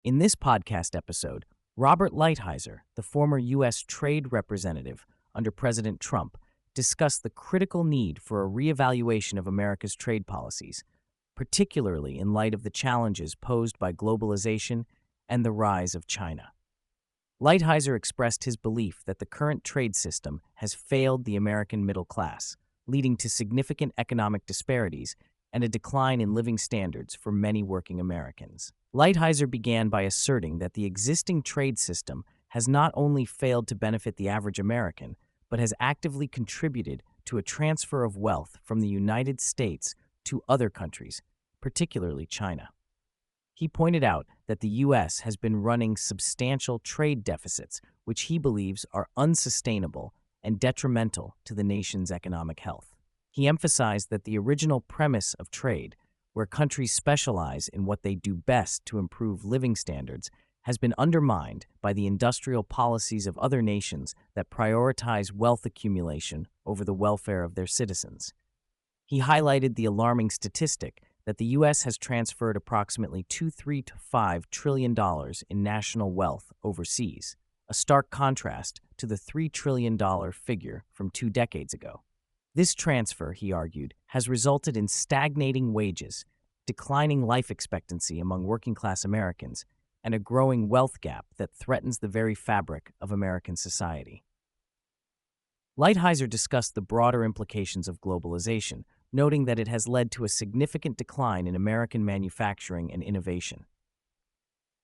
In this podcast episode, Robert Lighthizer, the former U.S. Trade Representative under President Trump, discussed the critical need for a reevaluation of America's trade policies, particularly in light of the challenges posed by globalization and the rise of China. Lighthizer expressed his belief that the current trade system has failed the American middle class, leading to significant economic disparities and a decline in living standards for many working Americans. Lighthizer began by asserting that the existing trade system has not only failed to benefit the average American, but has actively contributed to a transfer of wealth from the United States to other countries, particularly China. He pointed out that the U.S. has been running substantial trade deficits, which he believes are unsustainable and detrimental to the nation's economic health. He emphasized that the original premise of trade, where countries specialize in what they do best to improve living standards, has been undermined by the industrial policies of other nations that prioritize wealth accumulation over the welfare of their citizens. He highlighted the alarming statistic that the U.S. has transferred approximately $3 to $5 trillion in national wealth overseas, a stark contrast to the $3 trillion figure from 2 decades ago. This transfer, he argued, has resulted in stagnating wages, declining life expectancy among working-class Americans, and a growing wealth gap that threatens the very fabric of American society. Lighthizer discussed the broader implications of globalization, noting that it has led to a significant decline in American manufacturing and innovation.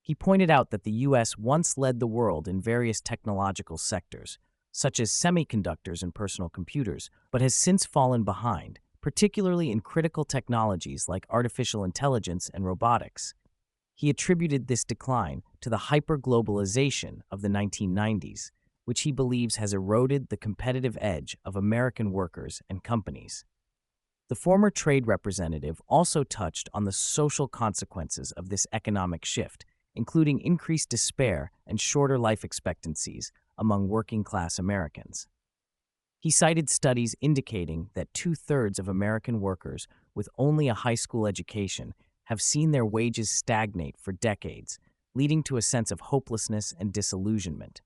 He pointed out that the U.S. once led the world in various technological sectors, such as semiconductors and personal computers, but has since fallen behind, particularly in critical technologies like artificial intelligence and robotics. He attributed this decline to the hyper-globalization of the 1990s, which he believes has eroded the competitive edge of American workers and companies. The former trade representative also touched on the social consequences of this economic shift, including increased despair and shorter life expectancies among working-class Americans. He cited studies indicating that 2/3 of American workers with only a high school education have seen their wages stagnate for decades, leading to a sense of hopelessness and disillusionment.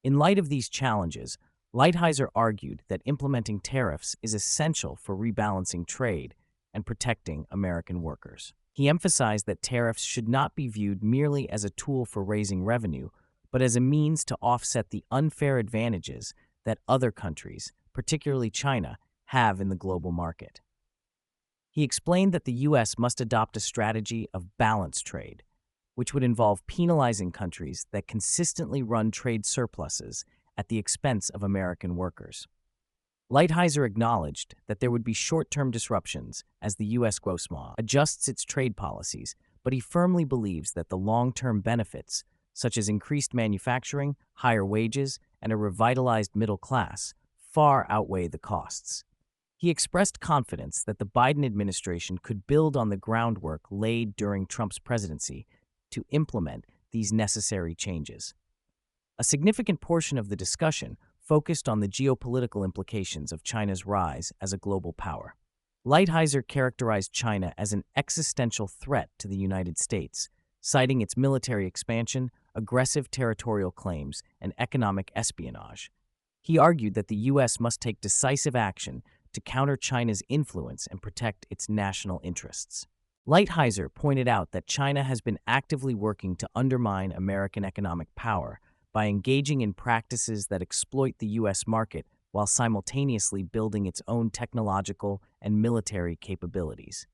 In light of these challenges, Lighthizer argued that implementing tariffs is essential for rebalancing trade and protecting American workers. He emphasized that tariffs should not be viewed merely as a tool for raising revenue, but as a means to offset the unfair advantages that other countries, particularly China, have in the global market. He explained that the U.S. must adopt a strategy of balanced trade, which would involve penalizing countries that consistently run trade surpluses at the expense of American workers. Lighthizer acknowledged that there would be short-term disruptions as the U.S. adjusts its trade policies, but he firmly believes that the long-term benefits, such as increased manufacturing, higher wages, and a revitalized middle class, far outweigh the costs. He expressed confidence that the Biden administration could build on the groundwork laid during Trump's presidency to implement these necessary changes. A significant portion of the discussion focused on the geopolitical implications of China's rise as a global power. Lighthizer characterized China as an existential threat to the United States, citing its military expansion, aggressive territorial claims, and economic espionage. He argued that the U.S. must take decisive action to counter China's influence and protect its national interests. Lighthizer pointed out that China has been actively working to undermine American economic power by engaging in practices that exploit the U.S. market while simultaneously building its own technological and military capabilities.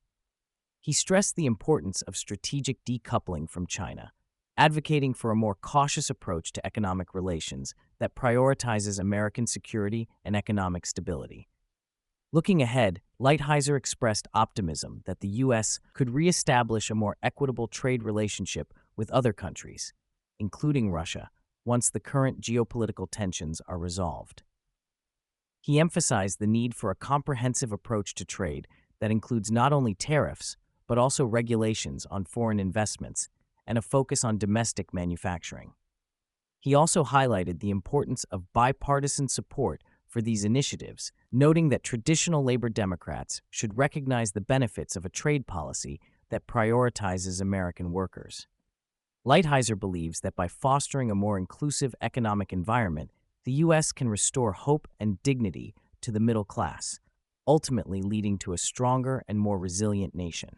He stressed the importance of strategic decoupling from China, advocating for a more cautious approach to economic relations that prioritizes American security and economic stability. Looking ahead, Lighthizer expressed optimism that the U.S. could reestablish a more equitable trade relationship with other countries, including Russia, once the current geopolitical tensions are resolved. He emphasized the need for a comprehensive approach to trade that includes not only tariffs, but also regulations on foreign investments and a focus on domestic manufacturing. He also highlighted the importance of bipartisan support for these initiatives, noting that traditional labor Democrats should recognize the benefits of a trade policy that prioritizes American workers. Lighthizer believes that by fostering a more inclusive economic environment, the U.S. can restore hope and dignity to the middle class, ultimately leading to a stronger and more resilient nation.